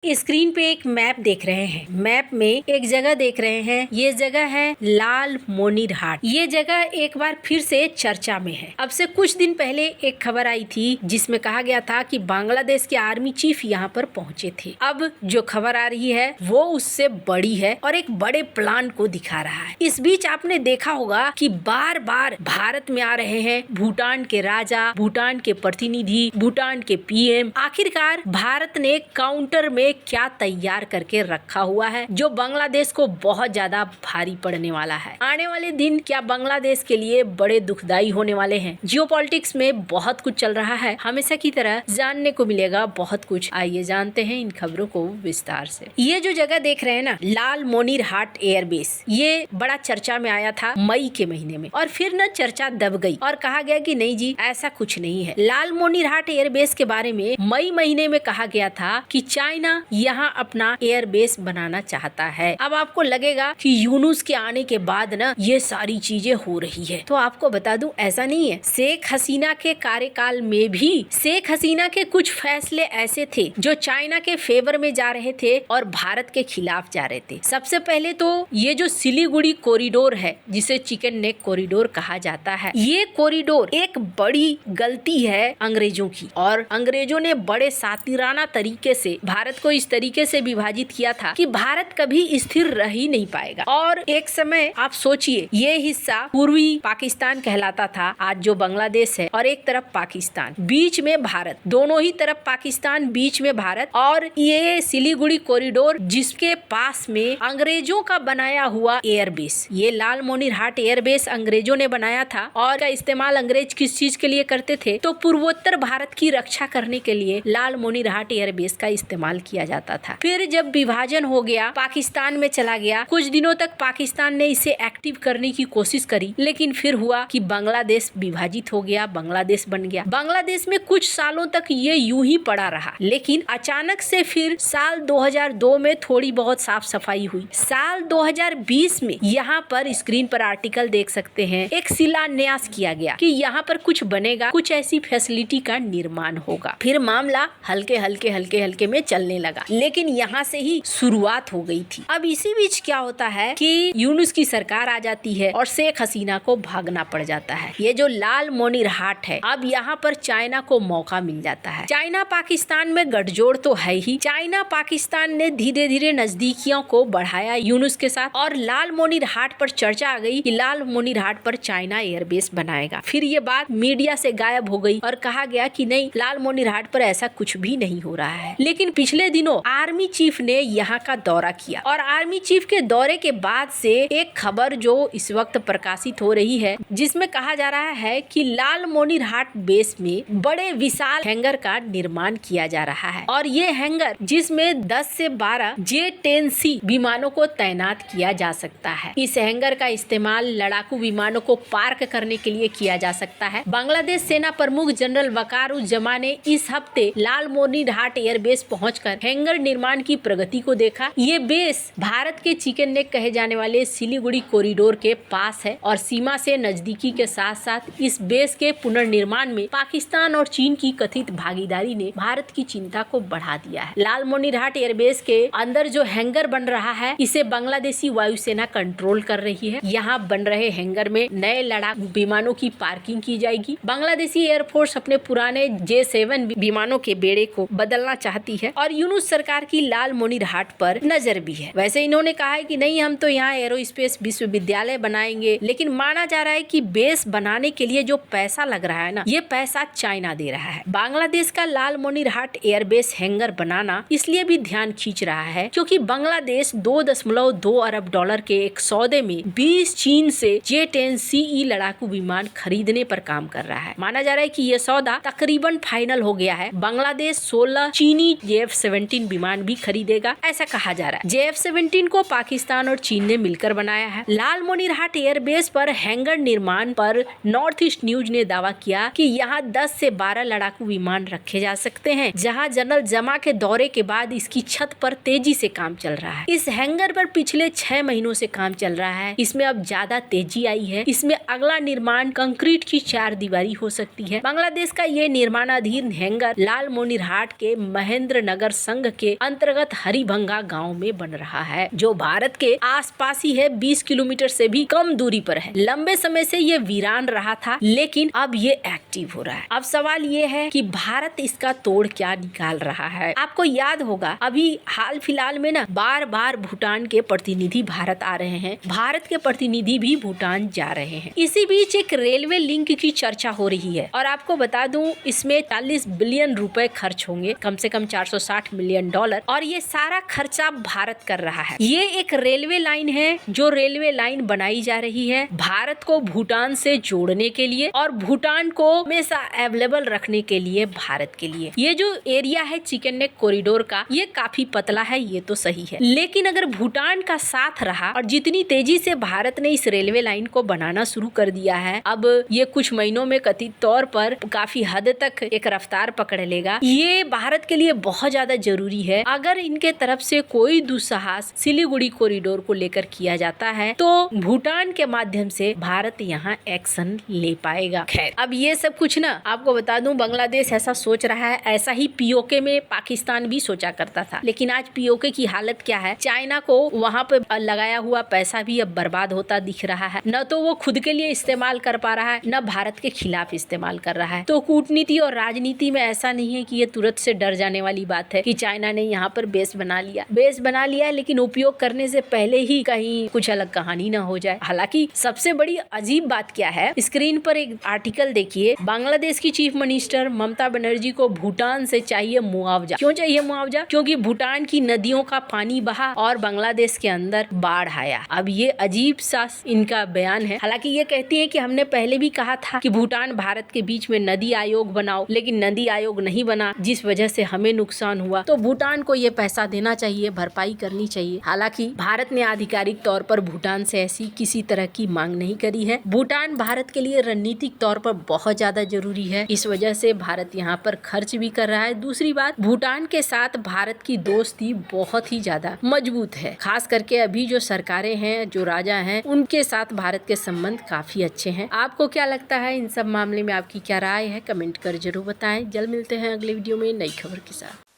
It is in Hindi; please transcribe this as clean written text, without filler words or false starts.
स्क्रीन पे एक मैप देख रहे हैं। मैप में एक जगह देख रहे हैं। ये जगह है लाल मोनीर हाट। ये जगह एक बार फिर से चर्चा में है। अब से कुछ दिन पहले एक खबर आई थी जिसमें कहा गया था कि बांग्लादेश के आर्मी चीफ यहाँ पर पहुँचे थे। अब जो खबर आ रही है वो उससे बड़ी है और एक बड़े प्लान को दिखा रहा है। इस बीच आपने देखा होगा कि बार बार भारत में आ रहे हैं भूटान के राजा, भूटान के प्रतिनिधि, भूटान के पीएम। आखिरकार भारत ने काउंटर में क्या तैयार करके रखा हुआ है जो बांग्लादेश को बहुत ज्यादा भारी पड़ने वाला है। आने वाले दिन क्या बांग्लादेश के लिए बड़े दुखदाई होने वाले हैं। जियोपॉलिटिक्स में बहुत कुछ चल रहा है। हमेशा की तरह जानने को मिलेगा बहुत कुछ। आइए जानते हैं इन खबरों को विस्तार से। ये जो जगह देख रहे हैं ना, लाल मोनीर हाट एयरबेस, ये बड़ा चर्चा में आया था मई के महीने में और फिर न चर्चा दब गई और कहा गया कि नहीं जी ऐसा कुछ नहीं है। लाल मोनीर हाट एयरबेस के बारे में मई महीने में कहा गया था कि चाइना यहाँ अपना एयरबेस बनाना चाहता है। अब आपको लगेगा कि यूनुस के आने के बाद ना ये सारी चीजें हो रही है, तो आपको बता दूं ऐसा नहीं है। शेख हसीना के कार्यकाल में भी शेख हसीना के कुछ फैसले ऐसे थे जो चाइना के फेवर में जा रहे थे और भारत के खिलाफ जा रहे थे। सबसे पहले तो ये जो सिलीगुड़ी कॉरिडोर है जिसे चिकन नेक कॉरिडोर कहा जाता है, ये कॉरिडोर एक बड़ी गलती है अंग्रेजों की और अंग्रेजों ने बड़े सातिराना तरीके से भारत को इस तरीके से विभाजित किया था कि भारत कभी स्थिर रह ही नहीं पाएगा। और एक समय आप सोचिए, ये हिस्सा पूर्वी पाकिस्तान कहलाता था, आज जो बांग्लादेश है, और एक तरफ पाकिस्तान, बीच में भारत, दोनों ही तरफ पाकिस्तान, बीच में भारत। और ये सिलीगुड़ी कॉरिडोर जिसके पास में अंग्रेजों का बनाया हुआ एयरबेस, ये लाल मोनीर हाट एयरबेस अंग्रेजों ने बनाया था। और का इस्तेमाल अंग्रेज किस चीज के लिए करते थे, तो पूर्वोत्तर भारत की रक्षा करने के लिए लाल मोनीर हाट एयरबेस का इस्तेमाल किया जाता था। फिर जब विभाजन हो गया, पाकिस्तान में चला गया, कुछ दिनों तक पाकिस्तान ने इसे एक्टिव करने की कोशिश करी, लेकिन फिर हुआ कि बांग्लादेश विभाजित हो गया, बांग्लादेश बन गया। बांग्लादेश में कुछ सालों तक ये यूं ही पड़ा रहा, लेकिन अचानक से फिर साल 2002 में थोड़ी बहुत साफ सफाई हुई। साल 2020 में यहाँ पर स्क्रीन पर आर्टिकल देख सकते हैं, एक शिलान्यास किया गया कि यहाँ पर कुछ बनेगा, कुछ ऐसी फैसिलिटी का निर्माण होगा। फिर मामला हल्के हल्के में चलने लगा, लेकिन यहाँ से ही शुरुआत हो गई थी। अब इसी बीच क्या होता है कि यूनुस की सरकार आ जाती है और शेख हसीना को भागना पड़ जाता है। ये जो लाल मोनीर हाट है, अब यहाँ पर चाइना को मौका मिल जाता है। चाइना पाकिस्तान में गठजोड़ तो है ही, चाइना पाकिस्तान ने धीरे धीरे नजदीकियों को बढ़ाया यूनुस के साथ और लाल मोनीर हाट पर चर्चा आ गई कि लाल मोनीर हाट पर चाइना एयरबेस बनाएगा। फिर ये बात मीडिया से गायब हो गई और कहा गया कि नहीं, लाल मोनीर हाट पर ऐसा कुछ भी नहीं हो रहा है। लेकिन पिछले दिनों आर्मी चीफ ने यहाँ का दौरा किया और आर्मी चीफ के दौरे के बाद से एक खबर जो इस वक्त प्रकाशित हो रही है, जिसमें कहा जा रहा है कि लाल मोनीर हाट बेस में बड़े विशाल हैंगर का निर्माण किया जा रहा है और ये हैंगर जिसमें 10 से 12 J-10C विमानों को तैनात किया जा सकता है। इस हैंगर का इस्तेमाल लड़ाकू विमानों को पार्क करने के लिए किया जा सकता है। बांग्लादेश सेना प्रमुख जनरल वकारुज्जमा ने इस हफ्ते लाल मोनीर हाट एयरबेस पहुंचकर हैंगर निर्माण की प्रगति को देखा। ये बेस भारत के चिकन नेक कहे जाने वाले सिलीगुड़ी कॉरिडोर के पास है और सीमा से नजदीकी के साथ साथ इस बेस के पुनर्निर्माण में पाकिस्तान और चीन की कथित भागीदारी ने भारत की चिंता को बढ़ा दिया है। लाल मोनीर हाट एयरबेस के अंदर जो हैंगर बन रहा है, इसे बांग्लादेशी वायुसेना कंट्रोल कर रही है। यहाँ बन रहे हैंगर में नए लड़ाकू विमानों की पार्किंग की जाएगी। बांग्लादेशी एयरफोर्स अपने पुराने J-7 विमानों के बेड़े को बदलना चाहती है और यूनुस सरकार की लाल मोनीर हाट पर नजर भी है। वैसे इन्होंने कहा है कि नहीं, हम तो यहाँ एरोस्पेस विश्वविद्यालय बनाएंगे, लेकिन माना जा रहा है कि बेस बनाने के लिए जो पैसा लग रहा है ना, ये पैसा चाइना दे रहा है। बांग्लादेश का लाल मोनीर हाट एयरबेस हैंगर बनाना इसलिए भी ध्यान खींच रहा है क्योंकि बांग्लादेश $2.2 अरब के एक सौदे में 20 चीन से J-10CE लड़ाकू विमान खरीदने पर काम कर रहा है। माना जा रहा है कि यह सौदा तकरीबन फाइनल हो गया है। बांग्लादेश 16 चीनी J-F-17 विमान भी खरीदेगा, ऐसा कहा जा रहा है। J-F-17 को पाकिस्तान और चीन ने मिलकर बनाया है। लाल मोनीर हाट एयरबेस पर हैंगर निर्माण पर नॉर्थ ईस्ट न्यूज ने दावा किया कि यहाँ 10 से 12 लड़ाकू विमान रखे जा सकते हैं, जहाँ जनरल जमा के दौरे के बाद इसकी छत पर तेजी से काम चल रहा है। इस हैंगर पर पिछले 6 महीनों से काम चल रहा है। इसमें अब ज्यादा तेजी आई है। इसमें अगला निर्माण कंक्रीट की 4 दीवारी हो सकती है। बांग्लादेश का ये निर्माणाधीन हैंगर लाल मोनीर हाट के महेंद्र नगर संघ के अंतर्गत हरिभंगा गांव में बन रहा है, जो भारत के आसपास ही है, 20 किलोमीटर से भी कम दूरी पर है। लंबे समय से ये वीरान रहा था, लेकिन अब ये एक्टिव हो रहा है। अब सवाल ये है कि भारत इसका तोड़ क्या निकाल रहा है। आपको याद होगा अभी हाल फिलहाल में ना बार बार भूटान के प्रतिनिधि भारत आ रहे हैं, भारत के प्रतिनिधि भी भूटान जा रहे हैं। इसी बीच एक रेलवे लिंक की चर्चा हो रही है और आपको बता दूं इसमें 40 बिलियन रुपए खर्च होंगे, कम से कम $460 मिलियन, और ये सारा खर्चा भारत कर रहा है। ये एक रेलवे लाइन है, जो रेलवे लाइन बनाई जा रही है भारत को भूटान से जोड़ने के लिए और भूटान को हमेशा अवेलेबल रखने के लिए भारत के लिए। ये जो एरिया है चिकन नेक कॉरिडोर का, ये काफी पतला है, ये तो सही है, लेकिन अगर भूटान का साथ रहा और जितनी तेजी से भारत ने इस रेलवे लाइन को बनाना शुरू कर दिया है, अब ये कुछ महीनों में कथित तौर पर काफी हद तक एक रफ्तार पकड़ लेगा। ये भारत के लिए बहुत ज्यादा जरूरी है। अगर इनके तरफ से कोई दुस्साहस सिलीगुड़ी कॉरिडोर को लेकर किया जाता है तो भूटान के माध्यम से भारत यहाँ एक्शन ले पाएगा। खैर, अब ये सब कुछ ना आपको बता दूं, बांग्लादेश ऐसा सोच रहा है, ऐसा ही पीओके में पाकिस्तान भी सोचा करता था, लेकिन आज पीओके की हालत क्या है, चाइना को वहाँ पे लगाया हुआ पैसा भी अब बर्बाद होता दिख रहा है। न तो वो खुद के लिए इस्तेमाल कर पा रहा है, न भारत के खिलाफ इस्तेमाल कर रहा है। तो कूटनीति और राजनीति में ऐसा नहीं है कि ये तुरंत से डर जाने वाली बात है कि चाइना ने यहाँ पर बेस बना लिया, लेकिन उपयोग करने से पहले ही कहीं कुछ अलग कहानी ना हो जाए। हालांकि सबसे बड़ी अजीब बात क्या है, स्क्रीन पर एक आर्टिकल देखिए, बांग्लादेश की चीफ मिनिस्टर ममता बनर्जी को भूटान से चाहिए मुआवजा। क्यों चाहिए मुआवजा? क्योंकि भूटान की नदियों का पानी बहा और बांग्लादेश के अंदर बाढ़ आया। अब ये अजीब सा इनका बयान है। हालांकि ये कहती है कि हमने पहले भी कहा था कि भूटान भारत के बीच में नदी आयोग बनाओ, लेकिन नदी आयोग नहीं बना, जिस वजह से हमें नुकसान हुआ। तो भूटान को ये पैसा देना चाहिए, भरपाई करनी चाहिए। हालांकि भारत ने आधिकारिक तौर पर भूटान से ऐसी किसी तरह की मांग नहीं करी है। भूटान भारत के लिए रणनीतिक तौर पर बहुत ज्यादा जरूरी है, इस वजह से भारत यहाँ पर खर्च भी कर रहा है। दूसरी बात, भूटान के साथ भारत की दोस्ती बहुत ही ज्यादा मजबूत है, खास करके अभी जो सरकारें हैं, जो राजा हैं, उनके साथ भारत के संबंध काफी अच्छे हैं। आपको क्या लगता है इन सब मामले में, आपकी क्या राय है, कमेंट कर जरूर बताएं। जल्द मिलते हैं अगले वीडियो में नई खबर के साथ।